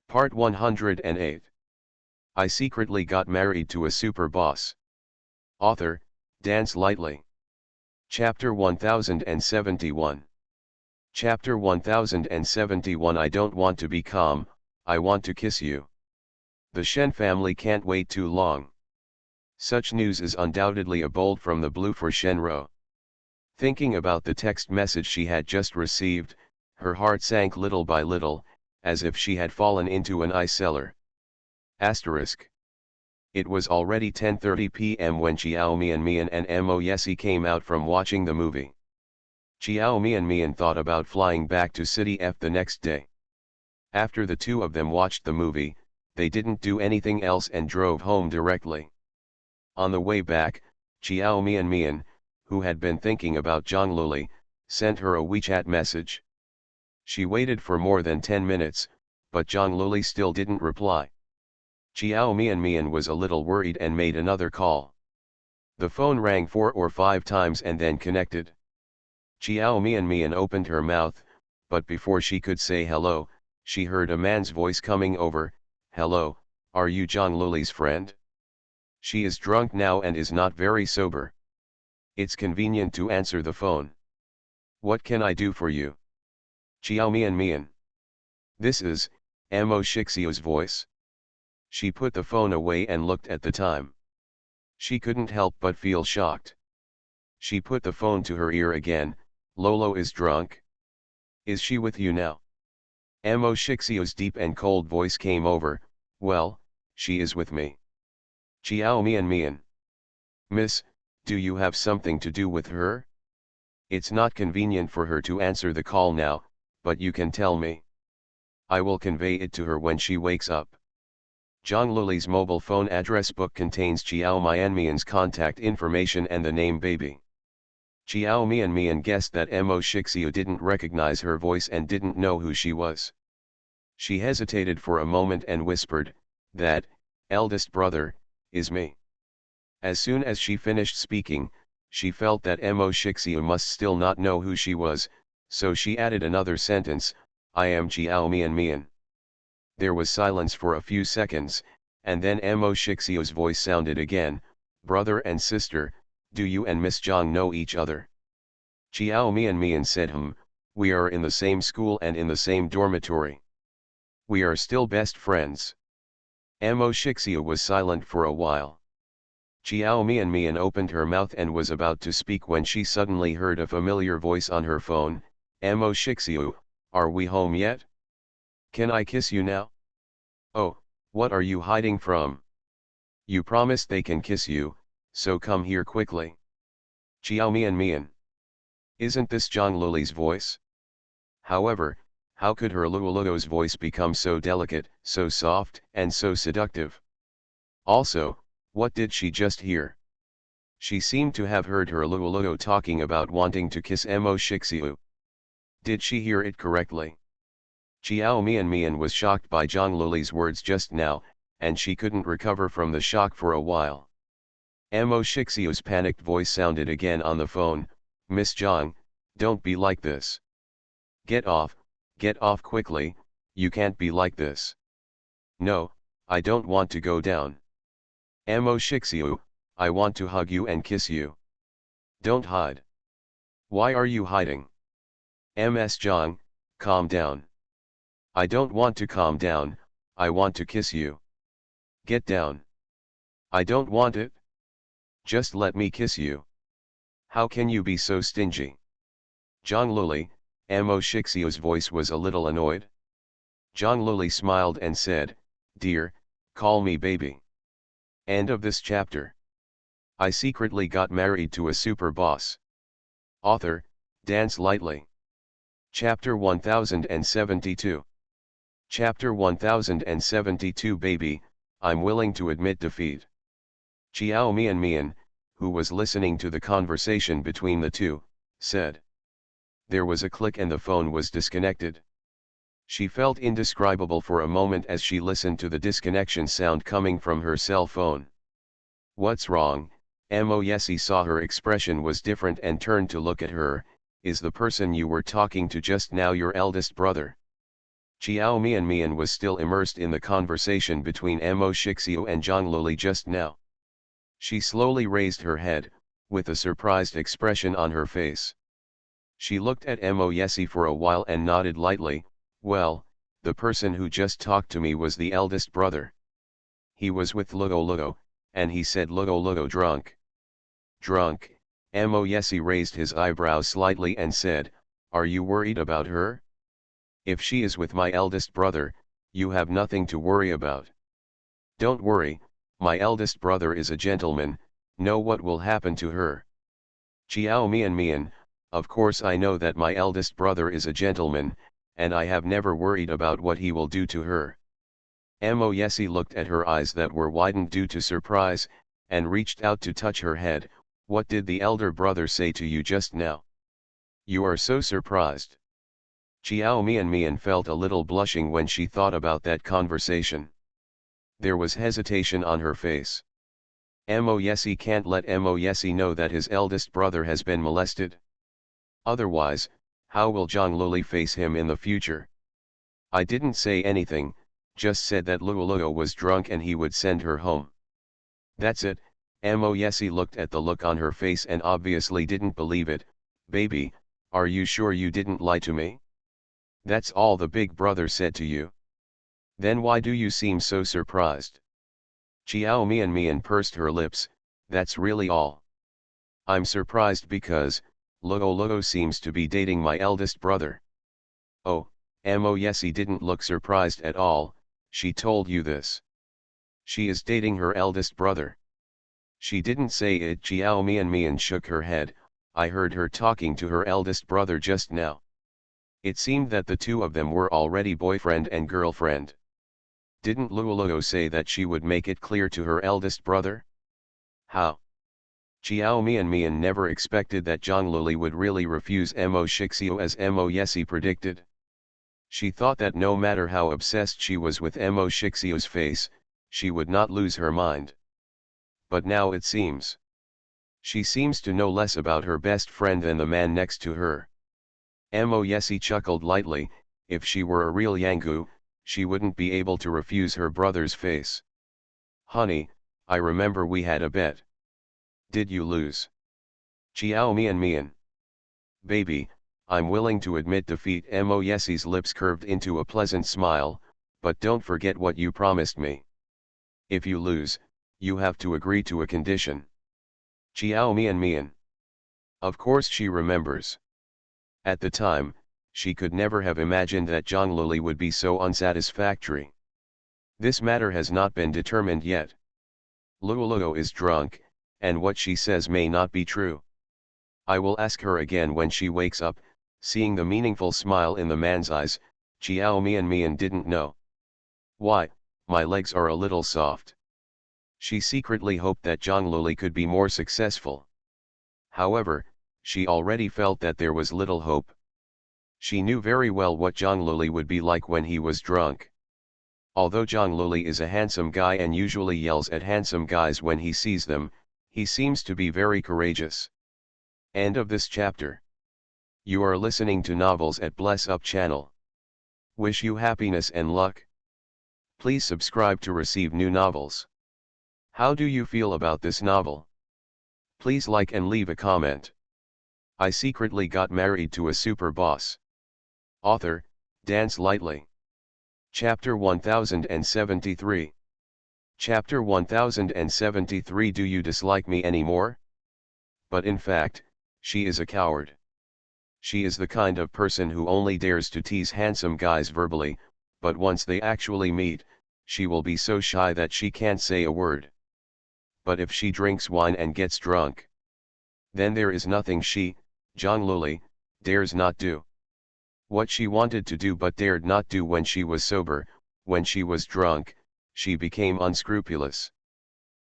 Part 108. I secretly got married to a super boss. Author, Dance Lightly. Chapter 1071. Chapter 1071. I don't want to be calm, I want to kiss you. The Shen family can't wait too long. Such news is undoubtedly a bolt from the blue for Shenro. Thinking about the text message she had just received, her heart sank little by little, as if she had fallen into an ice cellar. Asterisk. It was already 10:30 p.m. when Chiao Mian and Mo Yesi came out from watching the movie. Chiao Mian thought about flying back to City F the next day. After the two of them watched the movie, they didn't do anything else and drove home directly. On the way back, Chiao Mian, who had been thinking about Zhang Luli, sent her a WeChat message. She waited for more than 10 minutes, but Zhang Luli still didn't reply. Chiao Mian was a little worried and made another call. The phone rang 4 or 5 times and then connected. Chiao Mian opened her mouth, but before she could say hello, she heard a man's voice coming over. Hello, are you Zhang Luli's friend? She is drunk now and is not very sober. It's convenient to answer the phone. What can I do for you? Chiao Mian. This is Mo Shixio's voice. She put the phone away and looked at the time. She couldn't help but feel shocked. She put the phone to her ear again. Lolo is drunk. Is she with you now? Mo Shixio's deep and cold voice came over. Well, she is with me. Chiao Mian. Miss, do you have something to do with her? It's not convenient for her to answer the call now, but you can tell me. I will convey it to her when she wakes up. Zhang Luli's mobile phone address book contains Chiao Mian's contact information and the name Baby. Chiao Mian guessed that Mo Shixio didn't recognize her voice and didn't know who she was. She hesitated for a moment and whispered, that, eldest brother, is me. As soon as she finished speaking, she felt that Mo Shixio must still not know who she was, so she added another sentence, I am Chiao Mian. There was silence for a few seconds, and then Mo Shixio's voice sounded again, brother and sister, do you and Miss Zhang know each other? Chiao Mian said we are in the same school and in the same dormitory. We are still best friends. Mo Shixio was silent for a while. Chiao Mian opened her mouth and was about to speak when she suddenly heard a familiar voice on her phone, Mo Shixio, are we home yet? Can I kiss you now? Oh, what are you hiding from? You promised they can kiss you, so come here quickly. Chiao Mian. Isn't this Zhang Luli's voice? However, how could her Luoluo's voice become so delicate, so soft, and so seductive? Also, what did she just hear? She seemed to have heard her Luoluo talking about wanting to kiss Mo Shixio. Did she hear it correctly? Chiao Mian was shocked by Zhang Luli's words just now, and she couldn't recover from the shock for a while. Mo Shixio's panicked voice sounded again on the phone, Miss Zhang, don't be like this. Get off quickly, you can't be like this. No, I don't want to go down. Mo Shixio, I want to hug you and kiss you. Don't hide. Why are you hiding? Ms Zhang, calm down. I don't want to calm down, I want to kiss you. Get down. I don't want it. Just let me kiss you. How can you be so stingy? Zhang Luli, Mo Shixio's voice was a little annoyed. Zhang Luli smiled and said, dear, call me baby. End of this chapter. I secretly got married to a super boss. Author, Dance Lightly. Chapter 1072. Chapter 1072. Baby, I'm willing to admit defeat. Chiao Mian, who was listening to the conversation between the two, said. There was a click and the phone was disconnected. She felt indescribable for a moment as she listened to the disconnection sound coming from her cell phone. What's wrong? Mo Yesi saw her expression was different and turned to look at her. Is the person you were talking to just now your eldest brother? Chiao Mian was still immersed in the conversation between Mo Shixiu and Zhongluli just now. She slowly raised her head, with a surprised expression on her face. She looked at Mo Yesi for a while and nodded lightly. Well, the person who just talked to me was the eldest brother. He was with Lugo Lugo, and he said Lugo Lugo drunk. Drunk? Mo Yesi raised his eyebrows slightly and said, are you worried about her? If she is with my eldest brother, you have nothing to worry about. Don't worry, my eldest brother is a gentleman, know what will happen to her. Chiao Mian, of course I know that my eldest brother is a gentleman, and I have never worried about what he will do to her. Mo Yesi looked at her eyes that were widened due to surprise, and reached out to touch her head. What did the elder brother say to you just now? You are so surprised. Chiao Mian felt a little blushing when she thought about that conversation. There was hesitation on her face. Mo Yesi can't let Mo Yesi know that his eldest brother has been molested. Otherwise, how will Zhongluli face him in the future? I didn't say anything, just said that Luo was drunk and he would send her home. That's it. Mo Yesi looked at the look on her face and obviously didn't believe it. Baby, are you sure you didn't lie to me? That's all the big brother said to you? Then why do you seem so surprised? Chiao Mian pursed her lips. That's really all. I'm surprised because, Luo seems to be dating my eldest brother. Oh, Mo Yesi didn't look surprised at all. She told you this. She is dating her eldest brother. She didn't say it. Chiao Mian shook her head. I heard her talking to her eldest brother just now. It seemed that the two of them were already boyfriend and girlfriend. Didn't Luo say that she would make it clear to her eldest brother? How? Chiao Mian never expected that Zhongluli would really refuse Mo Shixiu as Mo Yesi predicted. She thought that no matter how obsessed she was with Mo Shixiu's face, she would not lose her mind. But now it seems. She seems to know less about her best friend than the man next to her. Mo Yesi chuckled lightly. If she were a real Yangu, she wouldn't be able to refuse her brother's face. Honey, I remember we had a bet. Did you lose? Chiao Mian. Baby, I'm willing to admit defeat. Mo Yesi's lips curved into a pleasant smile, but don't forget what you promised me. If you lose, you have to agree to a condition. Chiao Mian. Of course she remembers. At the time, she could never have imagined that Zhongluli would be so unsatisfactory. This matter has not been determined yet. Luo is drunk, and what she says may not be true. I will ask her again when she wakes up. Seeing the meaningful smile in the man's eyes, Chiao Mian didn't know. Why, my legs are a little soft. She secretly hoped that Zhongluli could be more successful. However, she already felt that there was little hope. She knew very well what Zhongluli would be like when he was drunk. Although Zhongluli is a handsome guy and usually yells at handsome guys when he sees them, he seems to be very courageous. End of this chapter. You are listening to Novels at Bless Up channel. Wish you happiness and luck. Please subscribe to receive new novels. How do you feel about this novel? Please like and leave a comment. I secretly got married to a super boss. Author, Dance Lightly. Chapter 1073. Chapter 1073. Do you dislike me anymore? But in fact, she is a coward. She is the kind of person who only dares to tease handsome guys verbally, but once they actually meet, she will be so shy that she can't say a word. But if she drinks wine and gets drunk, then there is nothing she, Zhongluli, dares not do. What she wanted to do but dared not do when she was sober, when she was drunk, she became unscrupulous.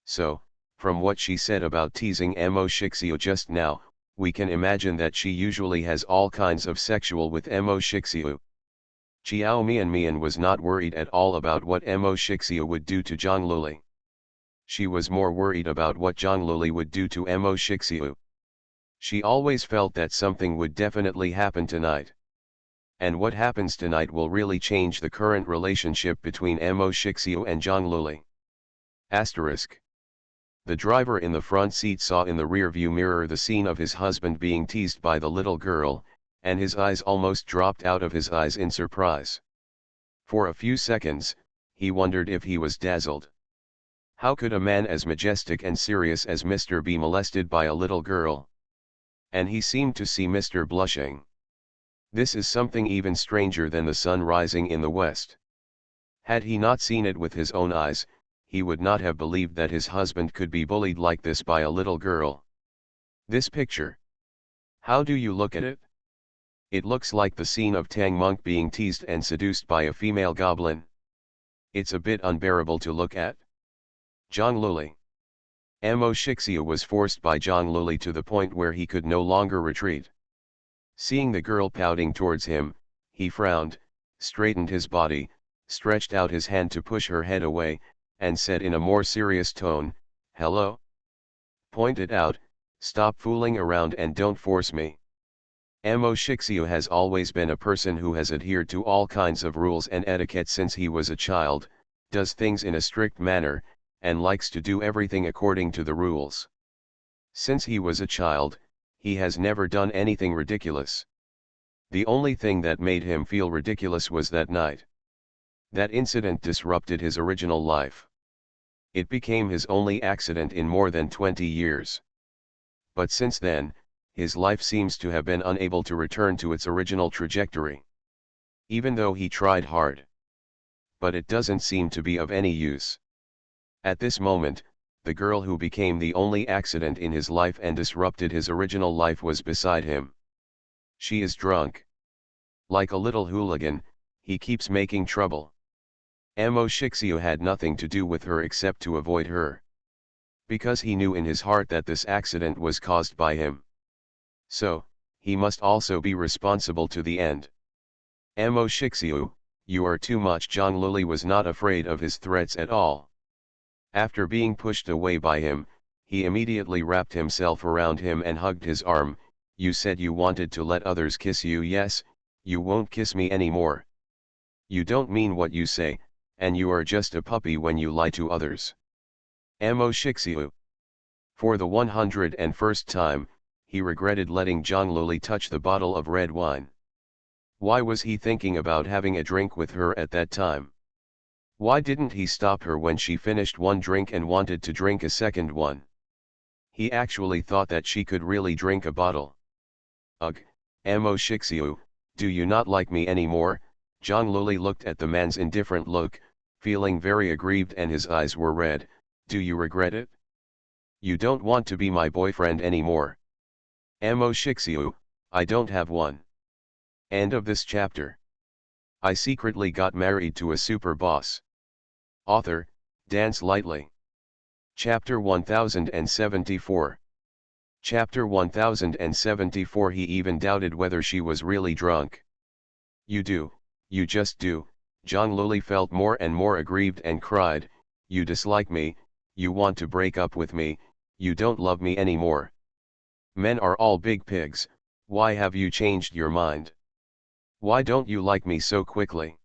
So, from what she said about teasing Mo Shixiu just now, we can imagine that she usually has all kinds of sexual with Mo Shixiu. Chiao Mian was not worried at all about what Mo Shixiu would do to Zhongluli. She was more worried about what Zhongluli would do to Mo Shixiu. She always felt that something would definitely happen tonight. And what happens tonight will really change the current relationship between Mo Shixio and Zhang Luli. Asterisk. The driver in the front seat saw in the rearview mirror the scene of his husband being teased by the little girl, and his eyes almost dropped out of his eyes in surprise. For a few seconds, he wondered if he was dazzled. How could a man as majestic and serious as Mr. be molested by a little girl? And he seemed to see Mr. blushing. This is something even stranger than the sun rising in the west. Had he not seen it with his own eyes, he would not have believed that his husband could be bullied like this by a little girl. This picture. How do you look at it? It looks like the scene of Tang Monk being teased and seduced by a female goblin. It's a bit unbearable to look at. Zhang Luli. Mo Shixia was forced by Zhang Luli to the point where he could no longer retreat. Seeing the girl pouting towards him, he frowned, straightened his body, stretched out his hand to push her head away, and said in a more serious tone, "Hello? Point it out, stop fooling around and don't force me." Mo Shixia has always been a person who has adhered to all kinds of rules and etiquette since he was a child, does things in a strict manner, and likes to do everything according to the rules. Since he was a child, he has never done anything ridiculous. The only thing that made him feel ridiculous was that night. That incident disrupted his original life. It became his only accident in more than 20 years. But since then, his life seems to have been unable to return to its original trajectory. Even though he tried hard. But it doesn't seem to be of any use. At this moment, the girl who became the only accident in his life and disrupted his original life was beside him. She is drunk. Like a little hooligan, he keeps making trouble. Mo Shixio had nothing to do with her except to avoid her. Because he knew in his heart that this accident was caused by him. So, he must also be responsible to the end. Mo Shixio, you are too much. Zhang Luli was not afraid of his threats at all. After being pushed away by him, he immediately wrapped himself around him and hugged his arm. You said you wanted to let others kiss you. Yes, you won't kiss me anymore. You don't mean what you say, and you are just a puppy when you lie to others. Mo Shixio. For the 101st time, he regretted letting Zhang Luli touch the bottle of red wine. Why was he thinking about having a drink with her at that time? Why didn't he stop her when she finished one drink and wanted to drink a second one? He actually thought that she could really drink a bottle. Ugh, Mo Shixio, do you not like me anymore? Zhang Luli looked at the man's indifferent look, feeling very aggrieved, and his eyes were red. Do you regret it? You don't want to be my boyfriend anymore. Mo Shixio, I don't have one. End of this chapter. I secretly got married to a super boss. Author, Dance Lightly. Chapter 1074. Chapter 1074. He even doubted whether she was really drunk. You do, you just do. Zhang Luli felt more and more aggrieved and cried, you dislike me, you want to break up with me, you don't love me anymore. Men are all big pigs, why have you changed your mind? Why don't you like me so quickly?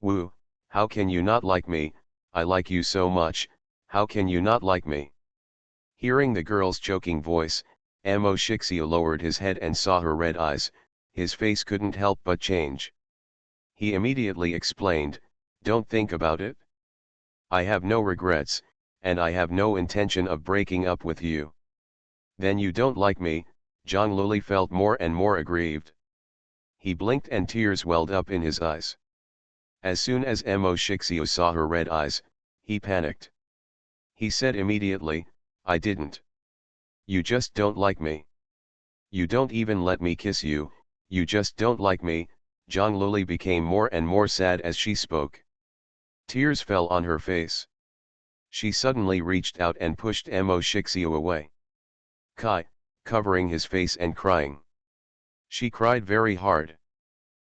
Woo, how can you not like me? I like you so much, how can you not like me? Hearing the girl's choking voice, Mo Shixia lowered his head and saw her red eyes. His face couldn't help but change. He immediately explained, don't think about it. I have no regrets, and I have no intention of breaking up with you. Then you don't like me? Zhang Luli felt more and more aggrieved. He blinked and tears welled up in his eyes. As soon as Mo Shixia saw her red eyes, he panicked. He said immediately, I didn't. You just don't like me. You don't even let me kiss you, you just don't like me. Zhang Luli became more and more sad as she spoke. Tears fell on her face. She suddenly reached out and pushed Mo Shixia away. Kai, covering his face and crying. She cried very hard.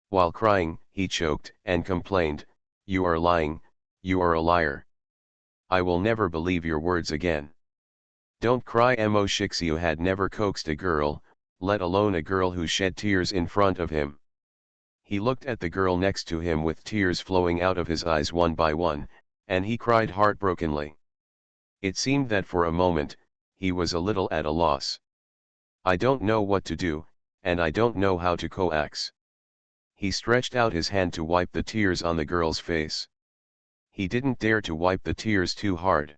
While crying, he choked and complained, you are lying, you are a liar. I will never believe your words again. Don't cry. Mo Shixia had never coaxed a girl, let alone a girl who shed tears in front of him. He looked at the girl next to him with tears flowing out of his eyes one by one, and he cried heartbrokenly. It seemed that for a moment, he was a little at a loss. I don't know what to do, and I don't know how to coax. He stretched out his hand to wipe the tears on the girl's face. He didn't dare to wipe the tears too hard.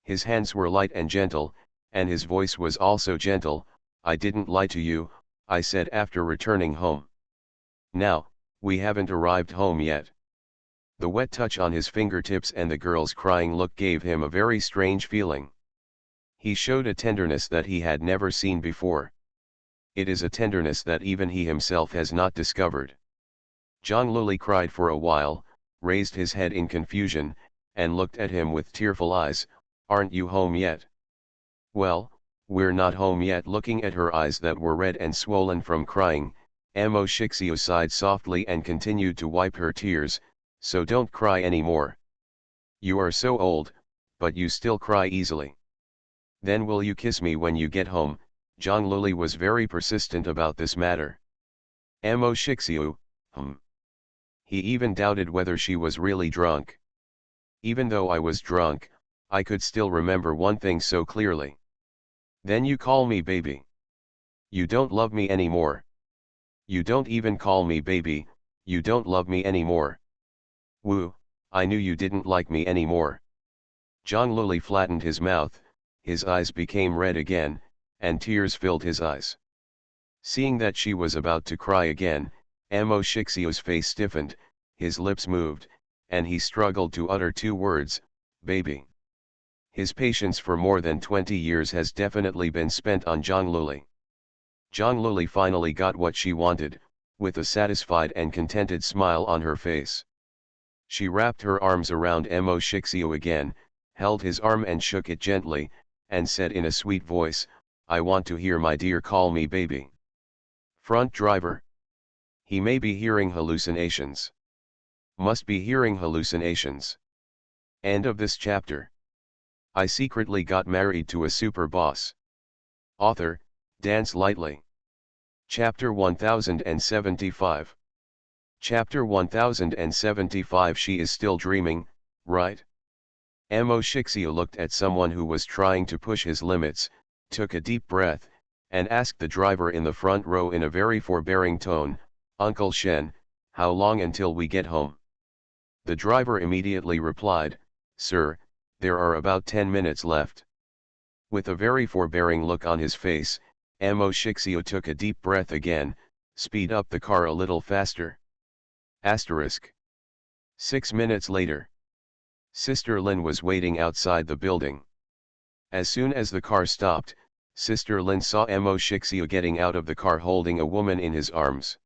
His hands were light and gentle, and his voice was also gentle. I didn't lie to you, I said after returning home. Now, we haven't arrived home yet. The wet touch on his fingertips and the girl's crying look gave him a very strange feeling. He showed a tenderness that he had never seen before. It is a tenderness that even he himself has not discovered. Zhang Luli cried for a while, raised his head in confusion, and looked at him with tearful eyes. Aren't you home yet? Well, we're not home yet. Looking at her eyes that were red and swollen from crying, Amo Shixio sighed softly and continued to wipe her tears. So don't cry anymore. You are so old, but you still cry easily. Then will you kiss me when you get home? Zhang Luli was very persistent about this matter. Amo Shixio, He even doubted whether she was really drunk. Even though I was drunk, I could still remember one thing so clearly. Then you call me baby. You don't love me anymore. You don't even call me baby, you don't love me anymore. Woo, I knew you didn't like me anymore. Zhang Luli flattened his mouth, his eyes became red again, and tears filled his eyes. Seeing that she was about to cry again, Amo Shixio's face stiffened, his lips moved, and he struggled to utter two words, baby. His patience for more than 20 years has definitely been spent on Zhang Luli. Zhang Luli finally got what she wanted, with a satisfied and contented smile on her face. She wrapped her arms around Amo Shixio again, held his arm and shook it gently, and said in a sweet voice, I want to hear my dear call me baby. Front driver. He may be hearing hallucinations. Must be hearing hallucinations. End of this chapter. I secretly got married to a super boss. Author, Dance Lightly. Chapter 1075. Chapter 1075. She is still dreaming, right? Amo Shixio looked at someone who was trying to push his limits, took a deep breath, and asked the driver in the front row in a very forbearing tone, Uncle Shen, how long until we get home? The driver immediately replied, Sir, there are about 10 minutes left. With a very forbearing look on his face, Amo Shixio took a deep breath again, speed up the car a little faster. Asterisk. 6 minutes later. Sister Lin was waiting outside the building. As soon as the car stopped, Sister Lin saw Amo Shixio getting out of the car holding a woman in his arms.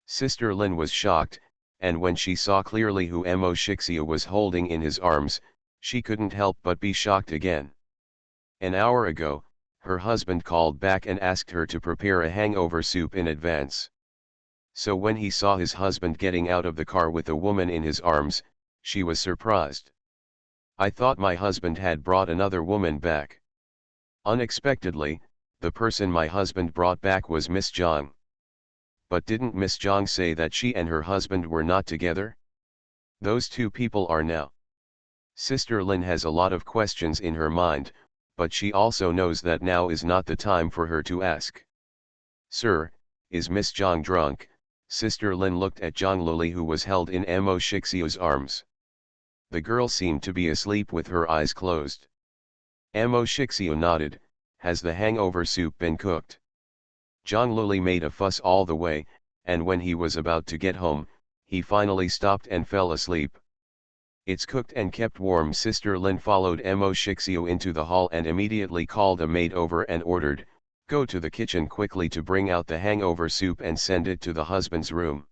Sister Lin was shocked, and when she saw clearly who Amo Shixio was holding in his arms, she couldn't help but be shocked again. An hour ago, her husband called back and asked her to prepare a hangover soup in advance. So when he saw his husband getting out of the car with a woman in his arms, she was surprised. I thought my husband had brought another woman back. Unexpectedly, the person my husband brought back was Miss Zhang. But didn't Miss Zhang say that she and her husband were not together? Those two people are now. Sister Lin has a lot of questions in her mind, but she also knows that now is not the time for her to ask. Sir, is Miss Zhang drunk? Sister Lin looked at Zhang Luli who was held in Amo Shixio's arms. The girl seemed to be asleep with her eyes closed. Amo Shixio nodded. Has the hangover soup been cooked? Zhang Luli made a fuss all the way, and when he was about to get home, he finally stopped and fell asleep. It's cooked and kept warm. Sister Lin followed Amo Shixio into the hall and immediately called a maid over and ordered, Go to the kitchen quickly to bring out the hangover soup and send it to the husband's room.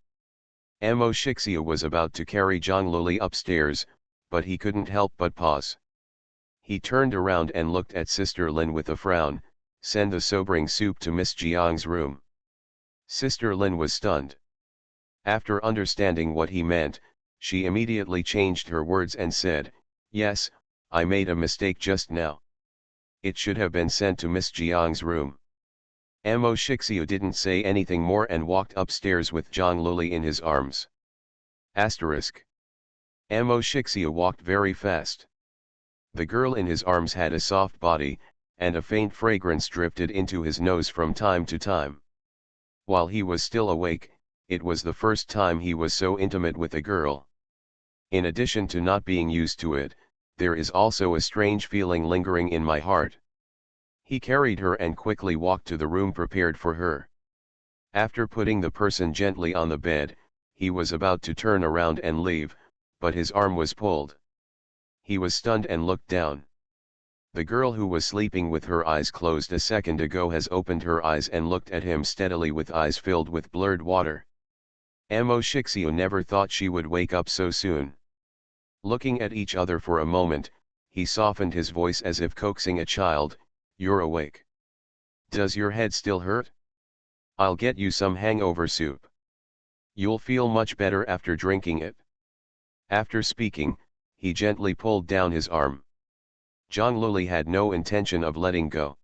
Amo Shixio was about to carry Zhang Luli upstairs, but he couldn't help but pause. He turned around and looked at Sister Lin with a frown, Send the sobering soup to Miss Jiang's room. Sister Lin was stunned. After understanding what he meant, she immediately changed her words and said, Yes, I made a mistake just now. It should have been sent to Miss Jiang's room. Amo Shixio didn't say anything more and walked upstairs with Zhang Luli in his arms. Asterisk. Amo Shixio walked very fast. The girl in his arms had a soft body, and a faint fragrance drifted into his nose from time to time. While he was still awake, it was the first time he was so intimate with a girl. In addition to not being used to it, there is also a strange feeling lingering in my heart. He carried her and quickly walked to the room prepared for her. After putting the person gently on the bed, he was about to turn around and leave, but his arm was pulled. He was stunned and looked down. The girl who was sleeping with her eyes closed a second ago has opened her eyes and looked at him steadily with eyes filled with blurred water. Amo Shixio never thought she would wake up so soon. Looking at each other for a moment, he softened his voice as if coaxing a child, "You're awake. Does your head still hurt? I'll get you some hangover soup. You'll feel much better after drinking it." After speaking, he gently pulled down his arm. Zhang Luli had no intention of letting go.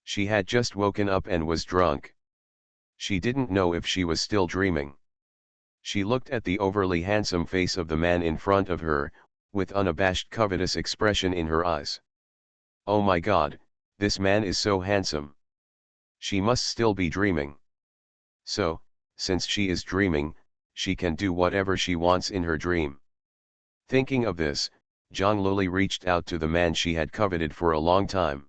She had just woken up and was drunk. She didn't know if she was still dreaming. She looked at the overly handsome face of the man in front of her, with unabashed covetous expression in her eyes. Oh my God, this man is so handsome. She must still be dreaming. So, since she is dreaming, she can do whatever she wants in her dream. Thinking of this, Zhang Luli reached out to the man she had coveted for a long time.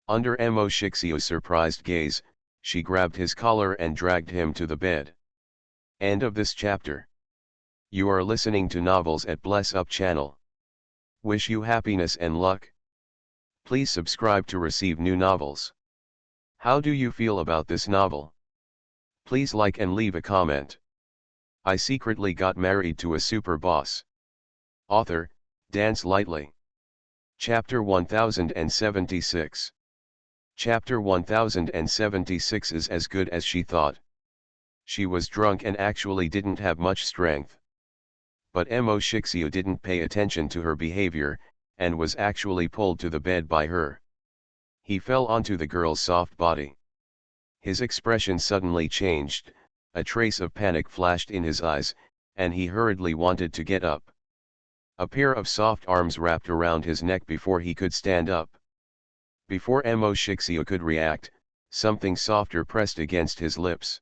Under Amo Shixio's surprised gaze, she grabbed his collar and dragged him to the bed. End of this chapter. You are listening to Novels at Bless Up channel. Wish you happiness and luck. Please subscribe to receive new novels. How do you feel about this novel? Please like and leave a comment. I secretly got married to a super boss. Author, Dance Lightly. Chapter 1076. Chapter 1076 is as good as she thought. She was drunk and actually didn't have much strength. But Amo Shixio didn't pay attention to her behavior, and was actually pulled to the bed by her. He fell onto the girl's soft body. His expression suddenly changed, a trace of panic flashed in his eyes, and he hurriedly wanted to get up. A pair of soft arms wrapped around his neck before he could stand up. Before Amo Shixio could react, something softer pressed against his lips.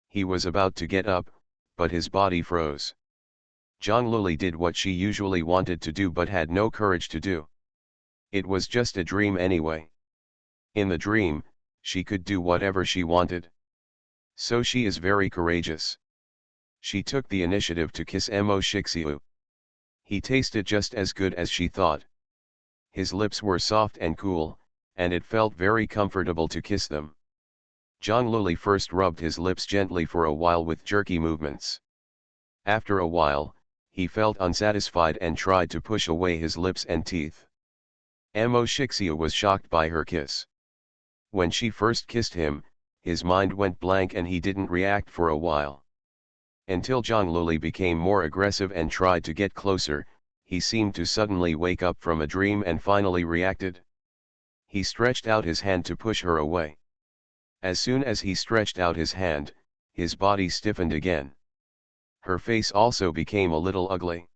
He was about to get up, but his body froze. Zhang Luli did what she usually wanted to do but had no courage to do. It was just a dream anyway. In the dream, she could do whatever she wanted. So she is very courageous. She took the initiative to kiss Amo Shixio. He tasted just as good as she thought. His lips were soft and cool, and it felt very comfortable to kiss them. Zhang Luli first rubbed his lips gently for a while with jerky movements. After a while, he felt unsatisfied and tried to push away his lips and teeth. Amo Shixio was shocked by her kiss. When she first kissed him, his mind went blank and he didn't react for a while. Until Zhang Luli became more aggressive and tried to get closer, he seemed to suddenly wake up from a dream and finally reacted. He stretched out his hand to push her away. As soon as he stretched out his hand, his body stiffened again. Her face also became a little ugly.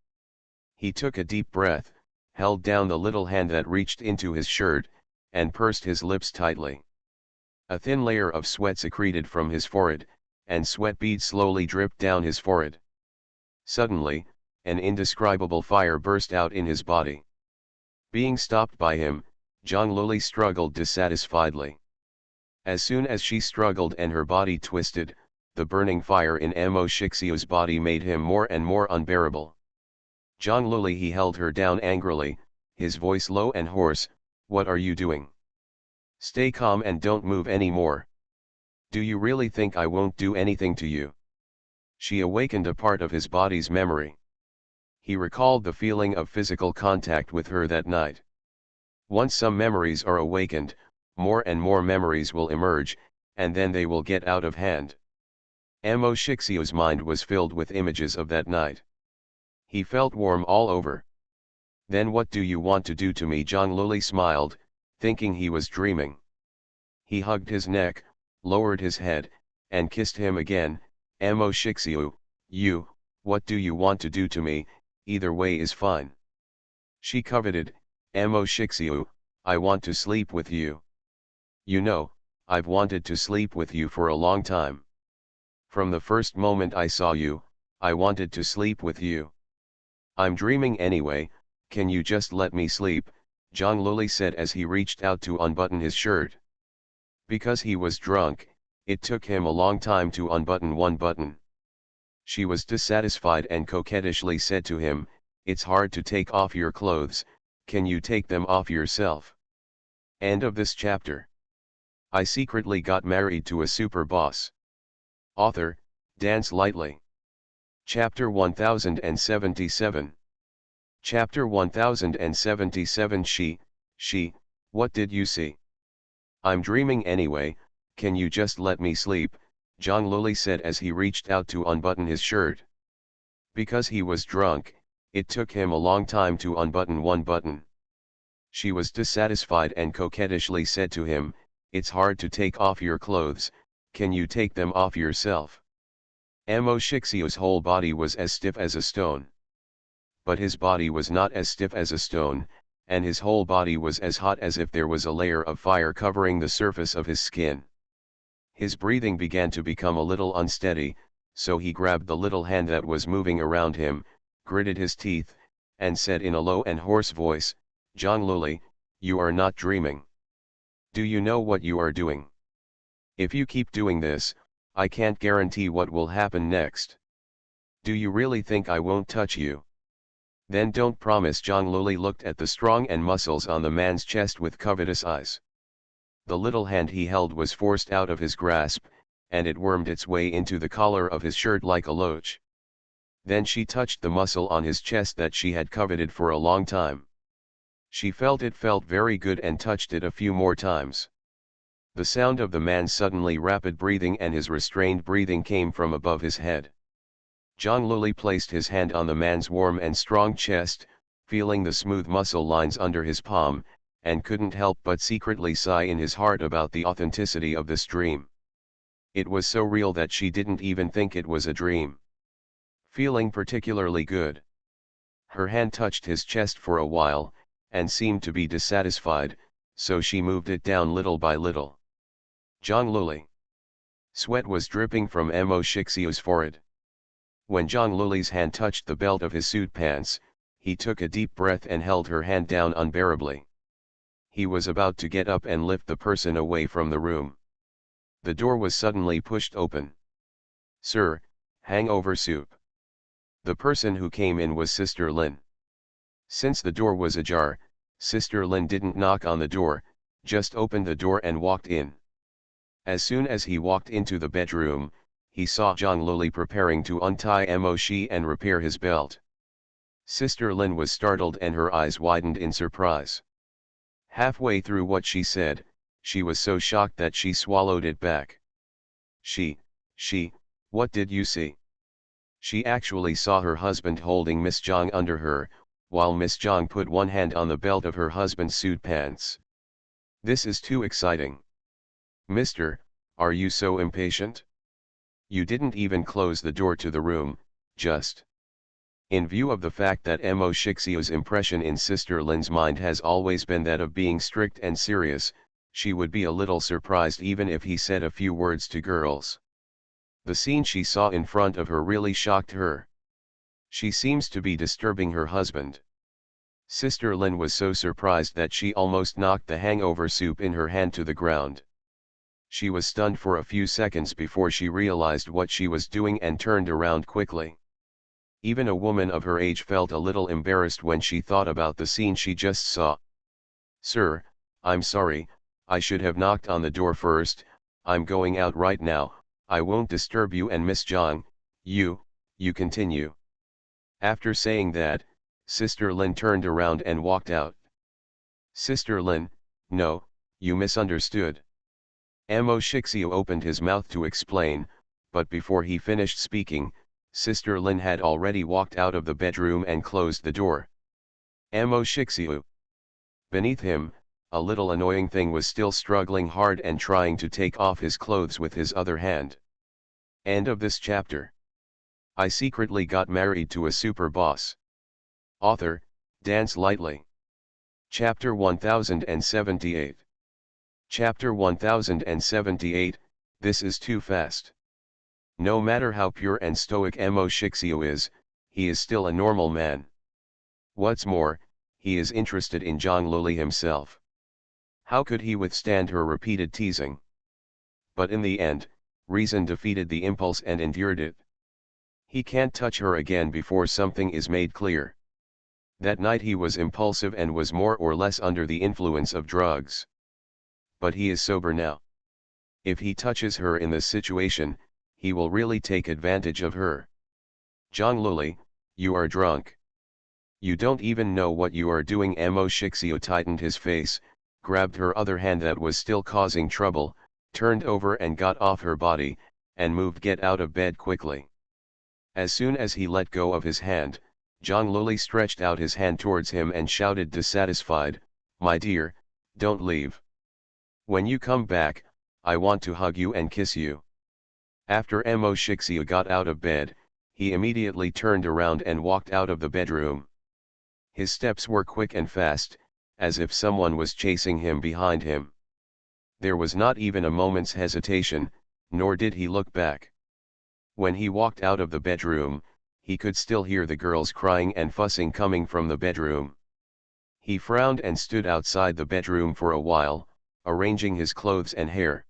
He took a deep breath, held down the little hand that reached into his shirt, and pursed his lips tightly. A thin layer of sweat secreted from his forehead, and sweat beads slowly dripped down his forehead. Suddenly, an indescribable fire burst out in his body. Being stopped by him, Zhang Luli struggled dissatisfiedly. As soon as she struggled and her body twisted, the burning fire in Amo Shixio's body made him more and more unbearable. Zhang Luli, he held her down angrily, his voice low and hoarse, "What are you doing? Stay calm and don't move anymore. Do you really think I won't do anything to you?" She awakened a part of his body's memory. He recalled the feeling of physical contact with her that night. Once some memories are awakened, more and more memories will emerge, and then they will get out of hand. Amo Shixio's mind was filled with images of that night. He felt warm all over. "Then what do you want to do to me?" Zhang Luli smiled, thinking he was dreaming. He hugged his neck, lowered his head, and kissed him again. Amo Shixiu, you, what do you want to do to me? Either way is fine. She coveted, Amo Shixiu, I want to sleep with you. You know, I've wanted to sleep with you for a long time. From the first moment I saw you, I wanted to sleep with you. I'm dreaming anyway, can you just let me sleep? Zhang Luli said as he reached out to unbutton his shirt. Because he was drunk, it took him a long time to unbutton one button. She was dissatisfied and coquettishly said to him, it's hard to take off your clothes, can you take them off yourself? End of this chapter. I secretly got married to a super boss. Author, Dance Lightly. Chapter 1077. Chapter 1077 She, what did you see? I'm dreaming anyway, can you just let me sleep? Zhang Luli said as he reached out to unbutton his shirt. Because he was drunk, it took him a long time to unbutton one button. She was dissatisfied and coquettishly said to him, it's hard to take off your clothes, can you take them off yourself? Amo Shixiu's whole body was as stiff as a stone. But his body was not as stiff as a stone, and his whole body was as hot as if there was a layer of fire covering the surface of his skin. His breathing began to become a little unsteady, so he grabbed the little hand that was moving around him, gritted his teeth, and said in a low and hoarse voice, Zhang Luli, you are not dreaming. Do you know what you are doing? If you keep doing this, I can't guarantee what will happen next. Do you really think I won't touch you? Then don't promise. Zhang Luli looked at the strong and muscles on the man's chest with covetous eyes. The little hand he held was forced out of his grasp, and it wormed its way into the collar of his shirt like a loach. Then she touched the muscle on his chest that she had coveted for a long time. She felt very good and touched it a few more times. The sound of the man's suddenly rapid breathing and his restrained breathing came from above his head. Zhang Luli placed his hand on the man's warm and strong chest, feeling the smooth muscle lines under his palm, and couldn't help but secretly sigh in his heart about the authenticity of this dream. It was so real that she didn't even think it was a dream. Feeling particularly good. Her hand touched his chest for a while, and seemed to be dissatisfied, so she moved it down little by little. Zhang Luli. Sweat was dripping from Amo Shixiu's forehead. When Zhang Luli's hand touched the belt of his suit pants, he took a deep breath and held her hand down unbearably. He was about to get up and lift the person away from the room. The door was suddenly pushed open. Sir, hangover soup. The person who came in was Sister Lin. Since the door was ajar, Sister Lin didn't knock on the door, just opened the door and walked in. As soon as he walked into the bedroom, he saw Zhang Luli preparing to untie Mo Shi and repair his belt. Sister Lin was startled and her eyes widened in surprise. Halfway through what she said, she was so shocked that she swallowed it back. What did you see? She actually saw her husband holding Miss Zhang under her, while Miss Zhang put one hand on the belt of her husband's suit pants. This is too exciting. Mister, are you so impatient? You didn't even close the door to the room, just. In view of the fact that Mo Shixiu's impression in Sister Lin's mind has always been that of being strict and serious, she would be a little surprised even if he said a few words to girls. The scene she saw in front of her really shocked her. She seems to be disturbing her husband. Sister Lin was so surprised that she almost knocked the hangover soup in her hand to the ground. She was stunned for a few seconds before she realized what she was doing and turned around quickly. Even a woman of her age felt a little embarrassed when she thought about the scene she just saw. Sir, I'm sorry, I should have knocked on the door first. I'm going out right now, I won't disturb you and Miss Zhang. You continue. After saying that, Sister Lin turned around and walked out. Sister Lin, no, you misunderstood. Mo Shixiu opened his mouth to explain, but before he finished speaking, Sister Lin had already walked out of the bedroom and closed the door. Mo Shixiu. Beneath him, a little annoying thing was still struggling hard and trying to take off his clothes with his other hand. End of this chapter. I secretly got married to a super boss. Author, Dance Lightly. Chapter 1078. Chapter 1078, This is Too Fast. No matter how pure and stoic Emo Shixio is, he is still a normal man. What's more, he is interested in Zhang Luli himself. How could he withstand her repeated teasing? But in the end, reason defeated the impulse and endured it. He can't touch her again before something is made clear. That night he was impulsive and was more or less under the influence of drugs. But he is sober now. If he touches her in this situation, he will really take advantage of her. Zhang Luli, you are drunk. You don't even know what you are doing. Emo Shixio tightened his face, grabbed her other hand that was still causing trouble, turned over and got off her body, and moved get out of bed quickly. As soon as he let go of his hand, Zhang Luli stretched out his hand towards him and shouted dissatisfied, "My dear, don't leave. When you come back, I want to hug you and kiss you." After Emo Shixio got out of bed, he immediately turned around and walked out of the bedroom. His steps were quick and fast, as if someone was chasing him behind him. There was not even a moment's hesitation, nor did he look back. When he walked out of the bedroom, he could still hear the girls crying and fussing coming from the bedroom. He frowned and stood outside the bedroom for a while, arranging his clothes and hair.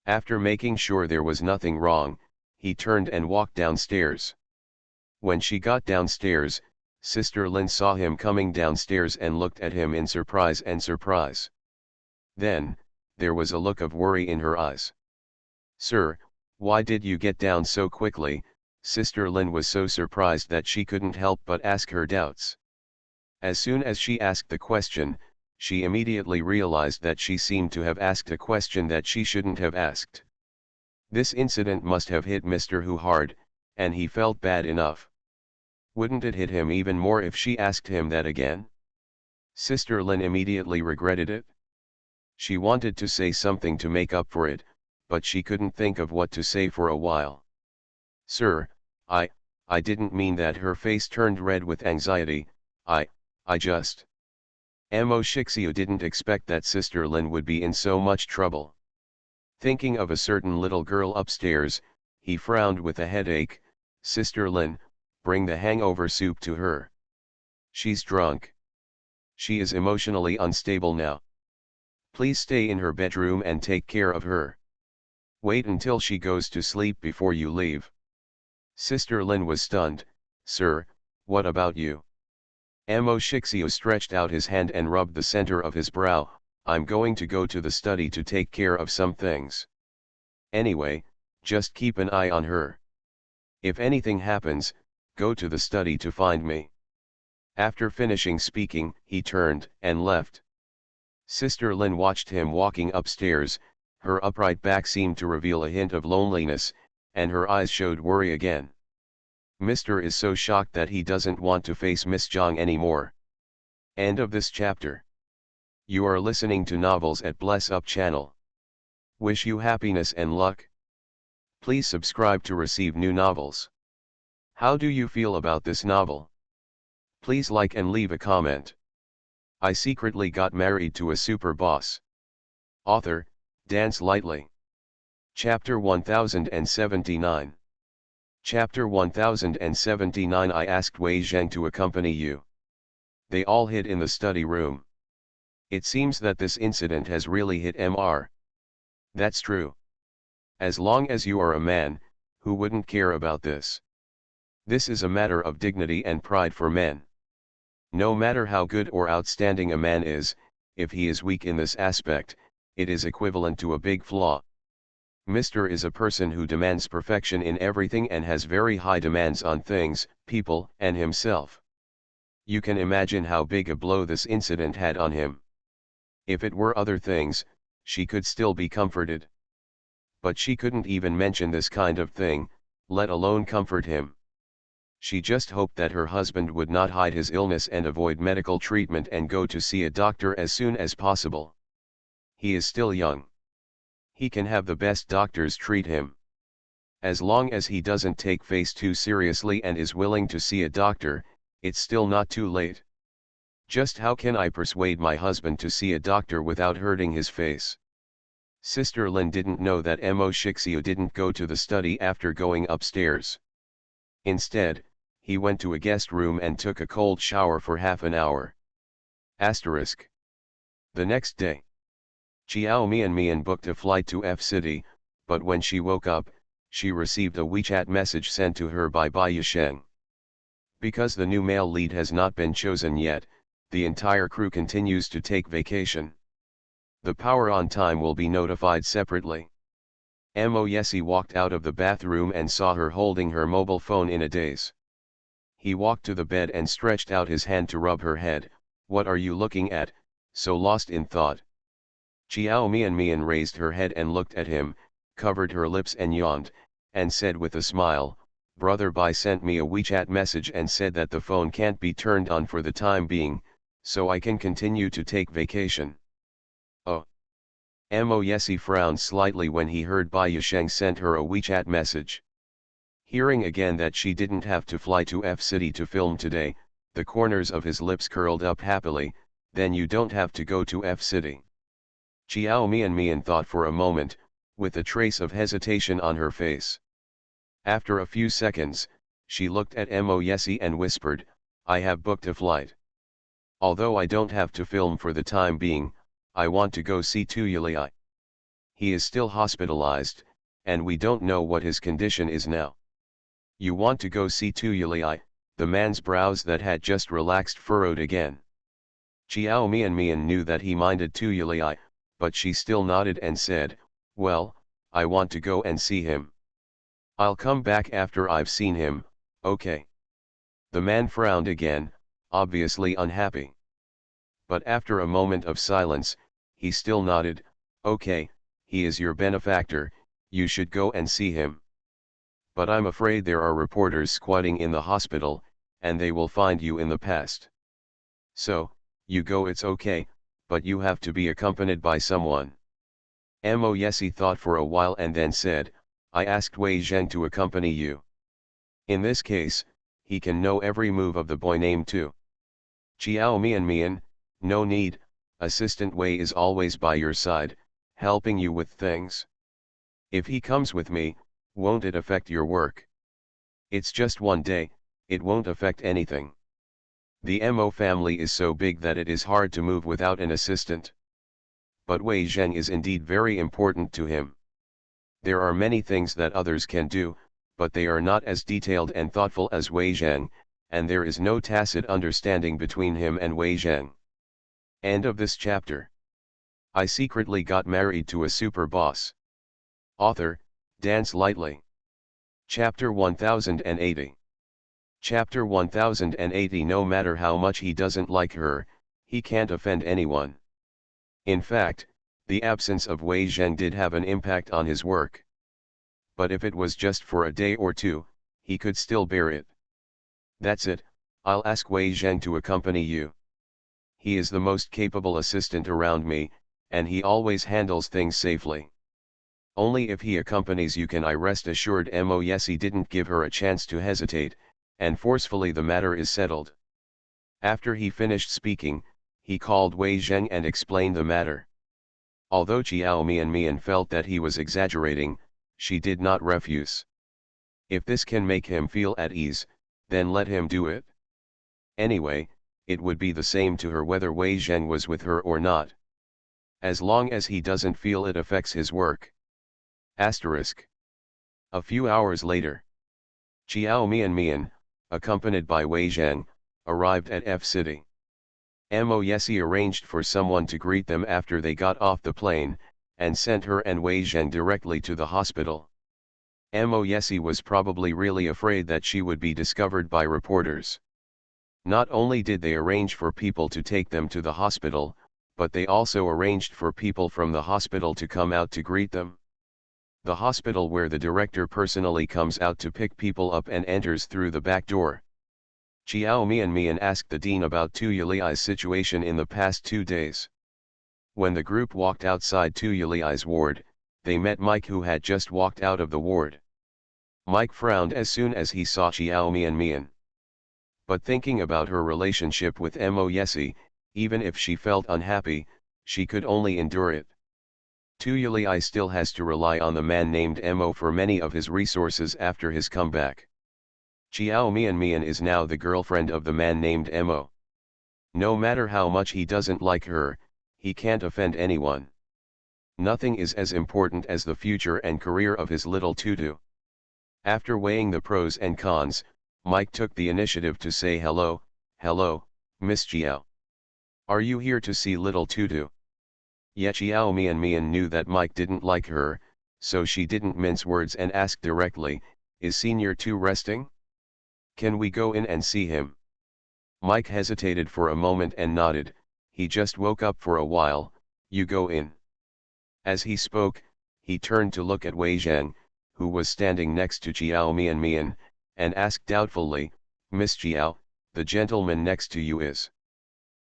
After making sure there was nothing wrong, he turned and walked downstairs. When she got downstairs, Sister Lin saw him coming downstairs and looked at him in surprise. Then, there was a look of worry in her eyes. "Sir, why did you get down so quickly?" Sister Lin was so surprised that she couldn't help but ask her doubts. As soon as she asked the question, she immediately realized that she seemed to have asked a question that she shouldn't have asked. This incident must have hit Mr. Hu hard, and he felt bad enough. Wouldn't it hit him even more if she asked him that again? Sister Lin immediately regretted it. She wanted to say something to make up for it, but she couldn't think of what to say for a while. "Sir, I didn't mean that." Her face turned red with anxiety. I just... Emo Shixio didn't expect that Sister Lin would be in so much trouble. Thinking of a certain little girl upstairs, he frowned with a headache. "Sister Lin, bring the hangover soup to her. She's drunk. She is emotionally unstable now. Please stay in her bedroom and take care of her. Wait until she goes to sleep before you leave." Sister Lin was stunned. "Sir, what about you?" Emo Shixio stretched out his hand and rubbed the center of his brow. "I'm going to go to the study to take care of some things. Anyway, just keep an eye on her. If anything happens, go to the study to find me." After finishing speaking, he turned and left. Sister Lin watched him walking upstairs. Her upright back seemed to reveal a hint of loneliness, and her eyes showed worry again. Mr. is so shocked that he doesn't want to face Miss Zhang anymore. End of this chapter. You are listening to Novels at Bless Up channel. Wish you happiness and luck. Please subscribe to receive new novels. How do you feel about this novel? Please like and leave a comment. I secretly got married to a super boss. Author, Dance Lightly. Chapter 1079. Chapter 1079. I asked Wei Zheng to accompany you. They all hid in the study room. It seems that this incident has really hit Mr. That's true. As long as you are a man, who wouldn't care about this? This is a matter of dignity and pride for men. No matter how good or outstanding a man is, if he is weak in this aspect, it is equivalent to a big flaw. Mr. is a person who demands perfection in everything and has very high demands on things, people, and himself. You can imagine how big a blow this incident had on him. If it were other things, she could still be comforted. But she couldn't even mention this kind of thing, let alone comfort him. She just hoped that her husband would not hide his illness and avoid medical treatment and go to see a doctor as soon as possible. He is still young. He can have the best doctors treat him. As long as he doesn't take face too seriously and is willing to see a doctor, it's still not too late. Just how can I persuade my husband to see a doctor without hurting his face? Sister Lin didn't know that Mo Shixiu didn't go to the study after going upstairs. Instead, he went to a guest room and took a cold shower for half an hour. Asterisk. The next day, Chiao Mian booked a flight to F City, but when she woke up, she received a WeChat message sent to her by Bai Yisheng. Because the new male lead has not been chosen yet, the entire crew continues to take vacation. The power on time will be notified separately. Mo Yesi walked out of the bathroom and saw her holding her mobile phone in a daze. He walked to the bed and stretched out his hand to rub her head. "What are you looking at, so lost in thought?" Chiao Mian raised her head and looked at him, covered her lips and yawned, and said with a smile, "Brother Bai sent me a WeChat message and said that the phone can't be turned on for the time being, so I can continue to take vacation." Oh. Mo Yesi frowned slightly when he heard Bai Yisheng sent her a WeChat message. Hearing again that she didn't have to fly to F City to film today, the corners of his lips curled up happily. "Then you don't have to go to F City." Chiao Mian thought for a moment, with a trace of hesitation on her face. After a few seconds, she looked at Mo Yesi and whispered, "I have booked a flight. Although I don't have to film for the time being, I want to go see Tu Yuli. He is still hospitalized, and we don't know what his condition is now." "You want to go see Tu Yuli?" The man's brows that had just relaxed furrowed again. Chiao Mian knew that he minded Tu Yuli, but she still nodded and said, "Well, I want to go and see him. I'll come back after I've seen him, okay?" The man frowned again, obviously unhappy. But after a moment of silence, he still nodded. "Okay, he is your benefactor, you should go and see him. But I'm afraid there are reporters squatting in the hospital, and they will find you in the past. So, you go, it's okay, but you have to be accompanied by someone." Mo Yesi thought for a while and then said, "I asked Wei Zheng to accompany you. In this case, he can know every move of the boy named Tu." Chiao Mian, "No need, Assistant Wei is always by your side, helping you with things. If he comes with me, won't it affect your work? It's just one day, it won't affect anything. The Mo family is so big that it is hard to move without an assistant. But Wei Zheng is indeed very important to him. There are many things that others can do, but they are not as detailed and thoughtful as Wei Zheng, and there is no tacit understanding between him and Wei Zheng." End of this chapter. I secretly got married to a super boss. Author, Dance Lightly. Chapter 1080. Chapter 1080. No matter how much he doesn't like her, he can't offend anyone. In fact, the absence of Wei Zheng did have an impact on his work. But if it was just for a day or two, he could still bear it. "That's it, I'll ask Wei Zheng to accompany you. He is the most capable assistant around me, and he always handles things safely. Only if he accompanies you can I rest assured." Mo Yesi didn't give her a chance to hesitate, and forcefully the matter is settled. After he finished speaking, he called Wei Zheng and explained the matter. Although Chiao Mian felt that he was exaggerating, she did not refuse. If this can make him feel at ease, then let him do it. Anyway, it would be the same to her whether Wei Zheng was with her or not. As long as he doesn't feel it affects his work. Asterisk. A few hours later, Chiao Mian, accompanied by Wei Zheng, arrived at F City. Mo Yesi arranged for someone to greet them after they got off the plane, and sent her and Wei Zheng directly to the hospital. Mo Yesi was probably really afraid that she would be discovered by reporters. Not only did they arrange for people to take them to the hospital, but they also arranged for people from the hospital to come out to greet them. the hospital where the director personally comes out to pick people up and enters through the back door. Chiao Mian asked the dean about Tu Yuli's situation in the past 2 days. When the group walked outside Tu Yuli's ward, they met Mike, who had just walked out of the ward. Mike frowned as soon as he saw Chiao Mian. But thinking about her relationship with Mo Yesi, even if she felt unhappy, she could only endure it. Tu Yuli still has to rely on the man named Mo for many of his resources after his comeback. Chiao Mian is now the girlfriend of the man named Mo. No matter how much he doesn't like her, he can't offend anyone. Nothing is as important as the future and career of his little Tutu. After weighing the pros and cons, Mike took the initiative to say hello, Miss Chiao. Are you here to see little Tutu? Yet Chiao Mian knew that Mike didn't like her, so she didn't mince words and asked directly, is Senior Tu resting? Can we go in and see him? Mike hesitated for a moment and nodded, he just woke up for a while, you go in. As he spoke, he turned to look at Wei Zhang, who was standing next to Chiao Mian, and asked doubtfully, Miss Chiao, the gentleman next to you is?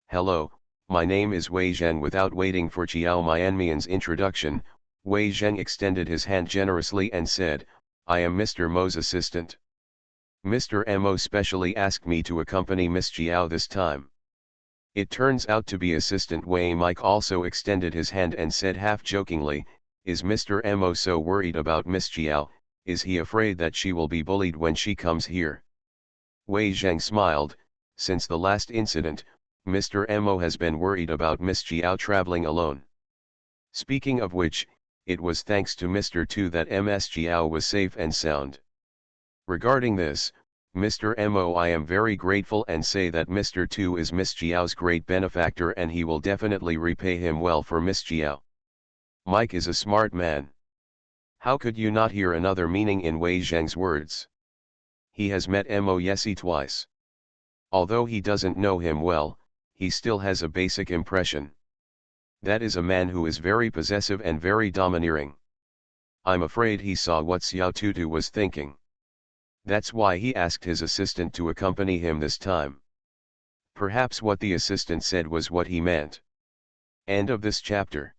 Hello, my name is Wei Zhang. Without waiting for Chiao Mian's introduction, Wei Zhang extended his hand generously and said, I am Mr. Mo's assistant. Mr. Mo specially asked me to accompany Miss Chiao this time. It turns out to be Assistant Wei. Mike also extended his hand and said half-jokingly, is Mr. Mo so worried about Miss Chiao, is he afraid that she will be bullied when she comes here? Wei Zhang smiled, since the last incident, Mr. Mo has been worried about Miss Chiao traveling alone. Speaking of which, it was thanks to Mr. Tu that Ms. Chiao was safe and sound. Regarding this, Mr. Mo, I am very grateful and say that Mr. Tu is Miss Chiao's great benefactor and he will definitely repay him well for Miss Chiao. Mike is a smart man. How could you not hear another meaning in Wei Zhang's words? He has met Mo Yesi twice. Although he doesn't know him well, he still has a basic impression. That is a man who is very possessive and very domineering. I'm afraid he saw what Xiao Tutu was thinking. That's why he asked his assistant to accompany him this time. Perhaps what the assistant said was what he meant. End of this chapter.